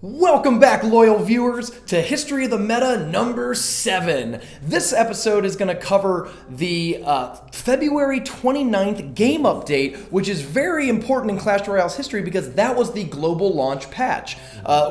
Welcome back, loyal viewers, to History of the Meta number 7. This episode is going to cover the February 29th game update, which is very important in Clash Royale's history because that was the global launch patch.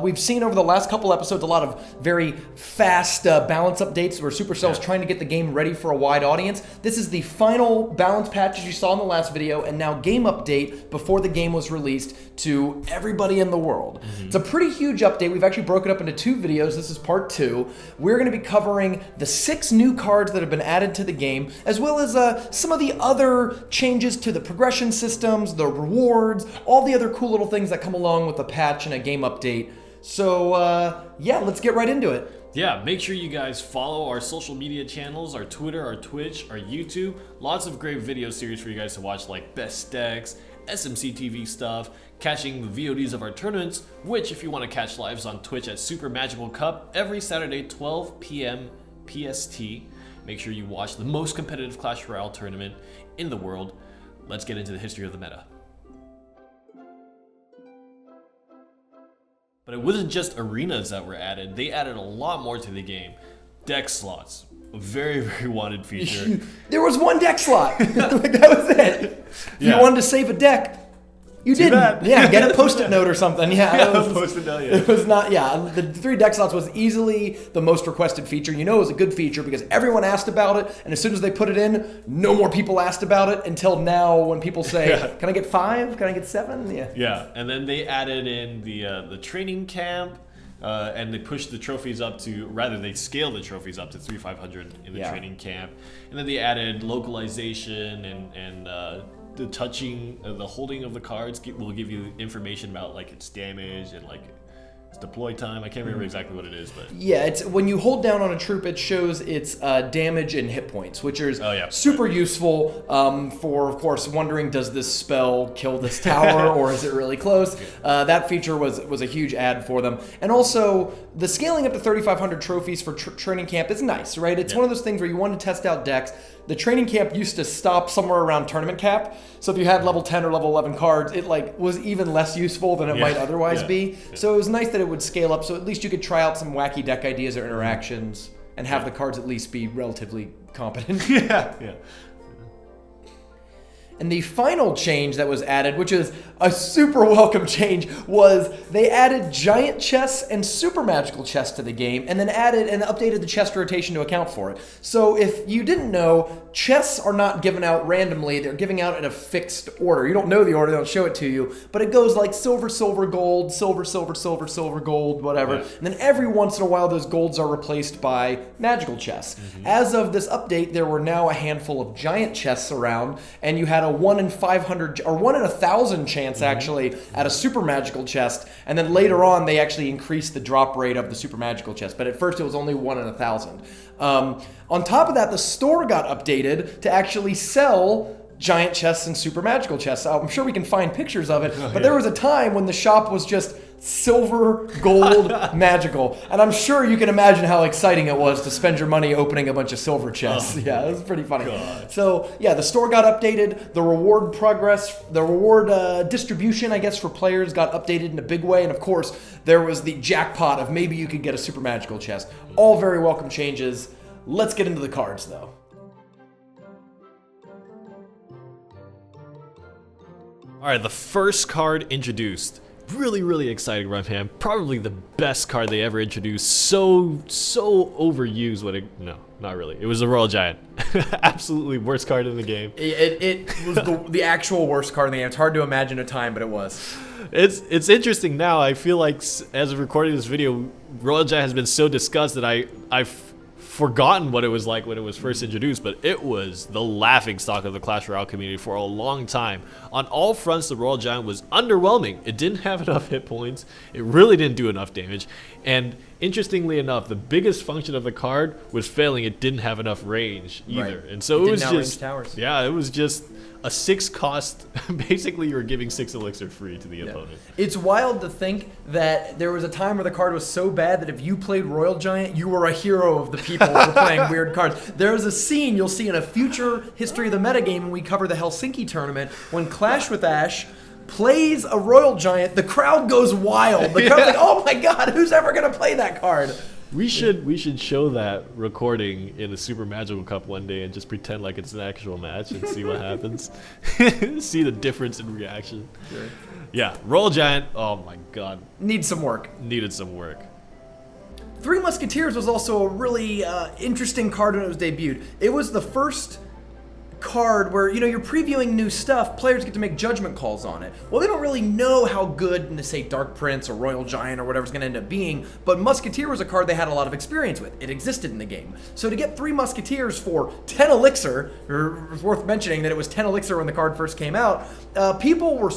We've seen over the last couple episodes a lot of very fast balance updates where Supercell's trying to get the game ready for a wide audience. This is the final balance patch as you saw in the last video, and now game update before the game was released to everybody in the world. It's a pretty huge update. We've actually broken it up into 2 videos. This is part 2. We're going to be covering the 6 new cards that have been added to the game, as well as some of the other changes to the progression systems, the rewards, all the other cool little things that come along with a patch and a game update. So, yeah, let's get right into it. Yeah, make sure you guys follow our social media channels, our Twitter, our Twitch, our YouTube. Lots of great video series for you guys to watch, like Best Decks, SMC TV stuff, catching the VODs of our tournaments, which if you want to catch lives on Twitch at SuperMagicalCup every Saturday, 12 p.m. PST. Make sure you watch the most competitive Clash Royale tournament in the world. Let's get into the history of the meta. But it wasn't just arenas that were added. They added a lot more to the game. Deck slots. A very, very wanted feature. There was one deck slot. Like, that was it. If you wanted to save a deck, you didn't. Bad. Yeah, get a post-it note or something. Yeah, post-it note, It was not, the 3 deck slots was easily the most requested feature. You know it was a good feature because everyone asked about it, and as soon as they put it in, no more people asked about it until now when people say, can I get 5? Can I get 7? Yeah, and then they added in the training camp, and they pushed the trophies up to, rather they scaled the trophies up to 3,500 in the training camp. And then they added localization and the touching, the holding of the cards will give you information about like its damage and like its deploy time. I can't remember exactly what it is, but yeah, it's when you hold down on a troop, it shows its damage and hit points, which is super useful for, of course, wondering does this spell kill this tower or is it really close. That feature was a huge add for them, and also the scaling up to 3,500 trophies for training camp is nice, right? It's one of those things where you want to test out decks. The training camp used to stop somewhere around tournament cap, so if you had level 10 or level 11 cards, it like was even less useful than it might otherwise be. So it was nice that it would scale up, so at least you could try out some wacky deck ideas or interactions and have the cards at least be relatively competent. And the final change that was added, which is a super welcome change, was they added giant chests and super magical chests to the game, and then added and updated the chest rotation to account for it. So if you didn't know, chests are not given out randomly. They're giving out in a fixed order. You don't know the order, they don't show it to you, but it goes like silver, silver, gold, silver, silver, silver, silver, gold, whatever. And then every once in a while, those golds are replaced by magical chests. As of this update, there were now a handful of giant chests around, and you had a 1 in 500 or 1 in 1,000 chance actually at a super magical chest, and then later on they actually increased the drop rate of the super magical chest, but at first it was only 1 in 1,000. On top of that, the store got updated to actually sell giant chests and super magical chests. I'm sure we can find pictures of it, but there was a time when the shop was just silver, gold, magical, and I'm sure you can imagine how exciting it was to spend your money opening a bunch of silver chests. It was pretty funny. So yeah, the store got updated, the reward distribution, I guess, for players got updated in a big way, and of course there was the jackpot of maybe you could get a super magical chest. All very welcome changes. Let's get into the cards though. Alright, the first card introduced. Really, really exciting, Runham. Probably the best card they ever introduced. So overused. No, not really. It was the Royal Giant. Absolutely worst card in the game. It was the actual worst card in the game. It's hard to imagine a time, but it was. It's interesting now. I feel like as of recording this video, Royal Giant has been so discussed that I've forgotten what it was like when it was first introduced, but it was the laughingstock of the Clash Royale community for a long time. On all fronts, the Royal Giant was underwhelming. It didn't have enough hit points. It really didn't do enough damage. And interestingly enough, the biggest function of the card was failing. It didn't have enough range either. And so it was just towers. Yeah, it was just a 6 cost. Basically, you were giving 6 elixir free to the opponent. It's wild to think that there was a time where the card was so bad that if you played Royal Giant, you were a hero of the people for playing weird cards. There's a scene you'll see in a future History of the Meta game when we cover the Helsinki tournament when ClashWithash plays a Royal Giant, the crowd goes wild. The crowd's like, oh my god, who's ever going to play that card? We should show that recording in the Super Magical Cup one day and just pretend like it's an actual match and see what happens. See the difference in reaction. Sure. Yeah, Royal Giant, oh my god. Needs some work. Needed some work. Three Musketeers was also a really interesting card when it was debuted. It was the first card where, you're previewing new stuff, players get to make judgment calls on it. Well, they don't really know how good, say, Dark Prince or Royal Giant or whatever's going to end up being, but Musketeer was a card they had a lot of experience with. It existed in the game. So to get 3 Musketeers for 10 elixir, it's worth mentioning that it was 10 elixir when the card first came out, people were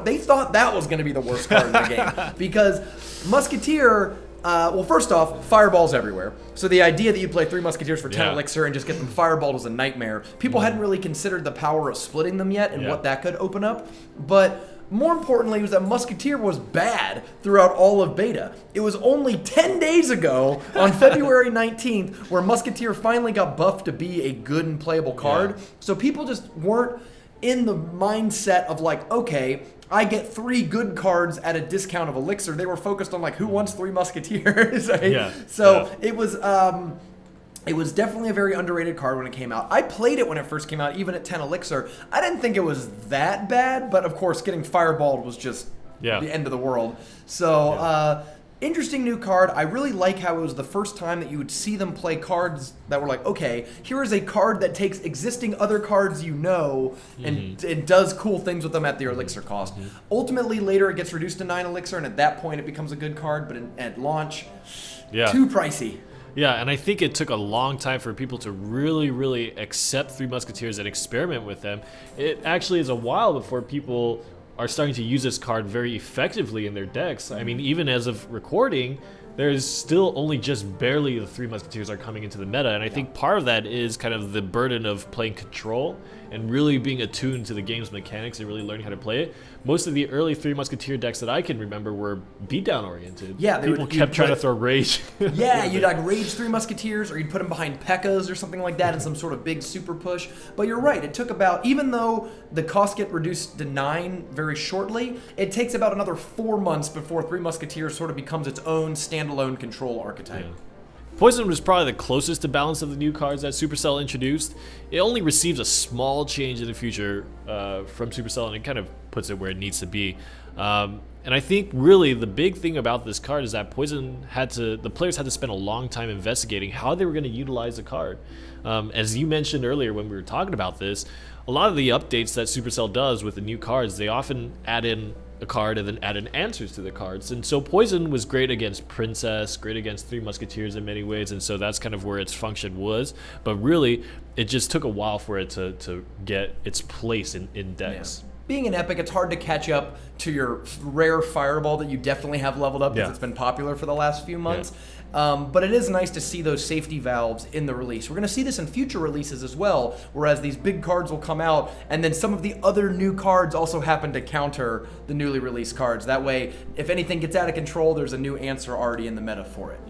they thought that was going to be the worst card in the game, because Musketeer... well, first off, fireballs everywhere. So the idea that you'd play 3 Musketeers for 10 elixir and just get them fireballed was a nightmare. People hadn't really considered the power of splitting them yet and what that could open up. But more importantly was that Musketeer was bad throughout all of beta. It was only 10 days ago, on February 19th, where Musketeer finally got buffed to be a good and playable card. Yeah. So people just weren't in the mindset of like, okay, I get 3 good cards at a discount of elixir. They were focused on like, who wants 3 Musketeers? Right? Yeah. So it was definitely a very underrated card when it came out. I played it when it first came out, even at 10 elixir. I didn't think it was that bad, but of course, getting fireballed was just the end of the world. So interesting new card. I really like how it was the first time that you would see them play cards that were like, okay, here is a card that takes existing other cards and it does cool things with them at their elixir cost. Ultimately, later it gets reduced to 9 elixir, and at that point it becomes a good card, but at launch, too pricey. Yeah, and I think it took a long time for people to really, really accept 3 Musketeers and experiment with them. It actually is a while before people are starting to use this card very effectively in their decks. I mean, even as of recording, there's still only just barely the 3 Musketeers are coming into the meta, and I think part of that is kind of the burden of playing Control and really being attuned to the game's mechanics and really learning how to play it. Most of the early 3 Musketeer decks that I can remember were beatdown oriented. Yeah, people kept trying to throw Rage. Yeah, you'd like Rage 3 Musketeers, or you'd put them behind P.E.K.K.A.s or something like that in some sort of big super push. But you're right, it took about, even though the cost get reduced to 9 very shortly, it takes about another 4 months before 3 Musketeers sort of becomes its own standalone Control archetype. Yeah. Poison was probably the closest to balance of the new cards that Supercell introduced. It only receives a small change in the future from Supercell, and it kind of puts it where it needs to be. And I think really the big thing about this card is that the players had to spend a long time investigating how they were going to utilize the card. As you mentioned earlier when we were talking about this, a lot of the updates that Supercell does with the new cards, they often add in a card and then add in answers to the cards. And so Poison was great against Princess, great against 3 Musketeers in many ways, and so that's kind of where its function was. But really, it just took a while for it to get its place in decks. Yeah. Being an epic, it's hard to catch up to your rare Fireball that you definitely have leveled up because it's been popular for the last few months. But it is nice to see those safety valves in the release. We're going to see this in future releases as well, whereas these big cards will come out, and then some of the other new cards also happen to counter the newly released cards. That way, if anything gets out of control, there's a new answer already in the meta for it.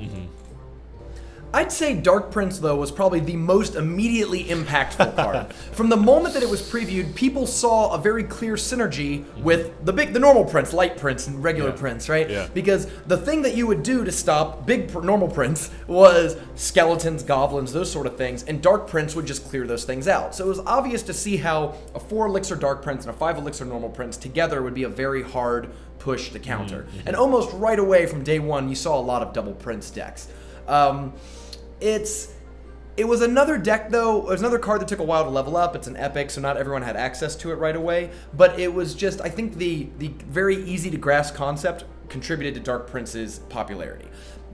I'd say Dark Prince, though, was probably the most immediately impactful card. From the moment that it was previewed, people saw a very clear synergy with the normal Prince, Light Prince, and regular Prince, right? Yeah. Because the thing that you would do to stop normal Prince was skeletons, goblins, those sort of things, and Dark Prince would just clear those things out. So it was obvious to see how a 4 elixir Dark Prince and a 5 elixir normal Prince together would be a very hard push to counter. And almost right away from day one, you saw a lot of double Prince decks. It was another deck, though. It was another card that took a while to level up. It's an epic, so not everyone had access to it right away. But it was just, I think the very easy to grasp concept contributed to Dark Prince's popularity.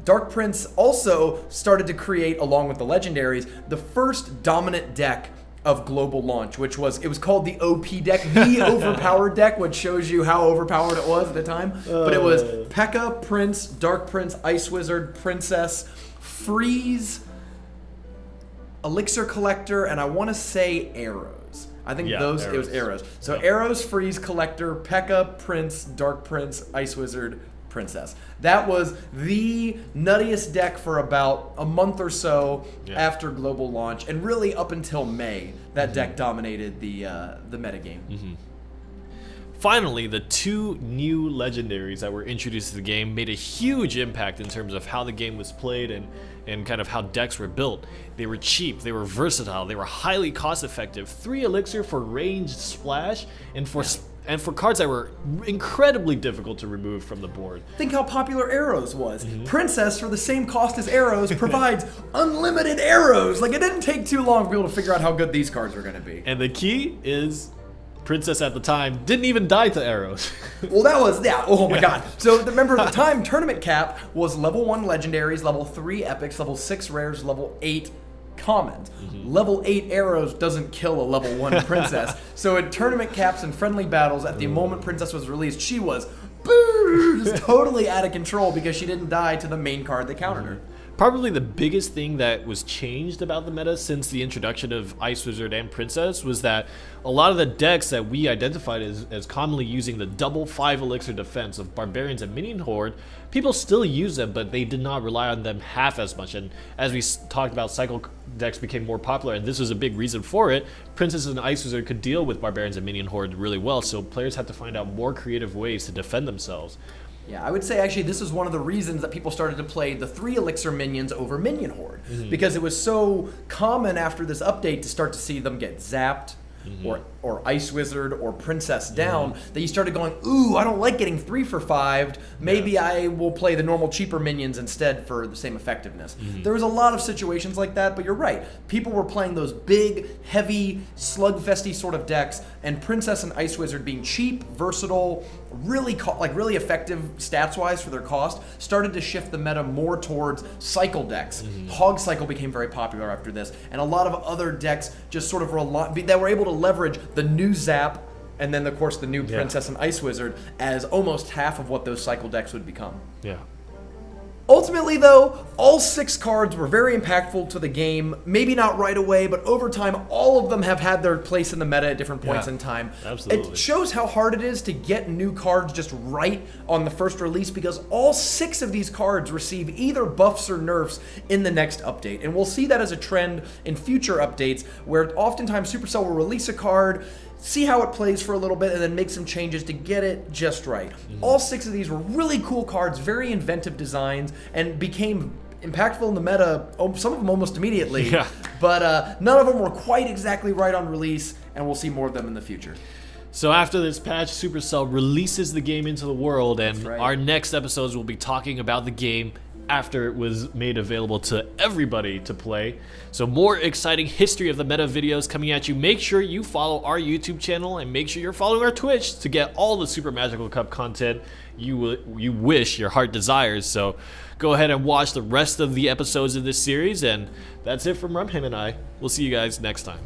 Dark Prince also started to create, along with the legendaries, the first dominant deck of global launch, it was called the OP deck, the overpowered deck, which shows you how overpowered it was at the time. But it was P.E.K.K.A, Prince, Dark Prince, Ice Wizard, Princess, Freeze, Elixir Collector, and I want to say Arrows. I think it was Arrows. So Arrows, Freeze, Collector, P.E.K.K.A, Prince, Dark Prince, Ice Wizard, Princess. That was the nuttiest deck for about a month or so after global launch, and really up until May, that deck dominated the metagame. Finally, the 2 new legendaries that were introduced to the game made a huge impact in terms of how the game was played and kind of how decks were built. They were cheap, they were versatile, they were highly cost effective. 3 elixir for ranged splash and for cards that were incredibly difficult to remove from the board. Think how popular Arrows was. Princess, for the same cost as Arrows, provides unlimited arrows. Like, it didn't take too long for people to figure out how good these cards are going to be. And the key is Princess at the time didn't even die to arrows. Well, that was, yeah, oh my god. So remember, at the time, tournament cap was level 1 legendaries, level 3 epics, level 6 rares, level 8 commons. Level 8 arrows doesn't kill a level 1 princess. So in tournament caps and friendly battles, at the moment Princess was released, she was just totally out of control because she didn't die to the main card that countered her. Probably the biggest thing that was changed about the meta since the introduction of Ice Wizard and Princess was that a lot of the decks that we identified as commonly using the double 5 elixir defense of Barbarians and Minion Horde, people still use them, but they did not rely on them half as much. And as we talked about, cycle decks became more popular, and this was a big reason for it. Princess and Ice Wizard could deal with Barbarians and Minion Horde really well, so players had to find out more creative ways to defend themselves. Yeah, I would say actually this is one of the reasons that people started to play the 3 elixir minions over Minion Horde. Because it was so common after this update to start to see them get zapped or Ice Wizard or Princess down, that you started going, ooh, I don't like getting 3 for 5. Maybe I will play the normal cheaper minions instead for the same effectiveness. There was a lot of situations like that, but you're right. People were playing those big, heavy, slugfesty sort of decks, and Princess and Ice Wizard being cheap, versatile, really really effective stats-wise for their cost, started to shift the meta more towards cycle decks. Hog Cycle became very popular after this, and a lot of other decks just sort of that were able to leverage the new Zap and then, of course, the new Princess and Ice Wizard as almost half of what those cycle decks would become. Yeah. Ultimately, though, all 6 cards were very impactful to the game. Maybe not right away, but over time, all of them have had their place in the meta at different points in time. Absolutely. It shows how hard it is to get new cards just right on the first release, because all 6 of these cards receive either buffs or nerfs in the next update. And we'll see that as a trend in future updates, where oftentimes Supercell will release a card, see how it plays for a little bit, and then make some changes to get it just right. All 6 of these were really cool cards, very inventive designs, and became impactful in the meta, some of them almost immediately. But none of them were quite exactly right on release, and we'll see more of them in the future. So after this patch, Supercell releases the game into the world, and our next episodes will be talking about the game after it was made available to everybody to play. So more exciting history of the meta videos coming at you. Make sure you follow our YouTube channel and make sure you're following our Twitch to get all the Super Magical Cup content you wish your heart desires. So go ahead and watch the rest of the episodes of this series, and that's it from Rumham and I. We'll see you guys next time.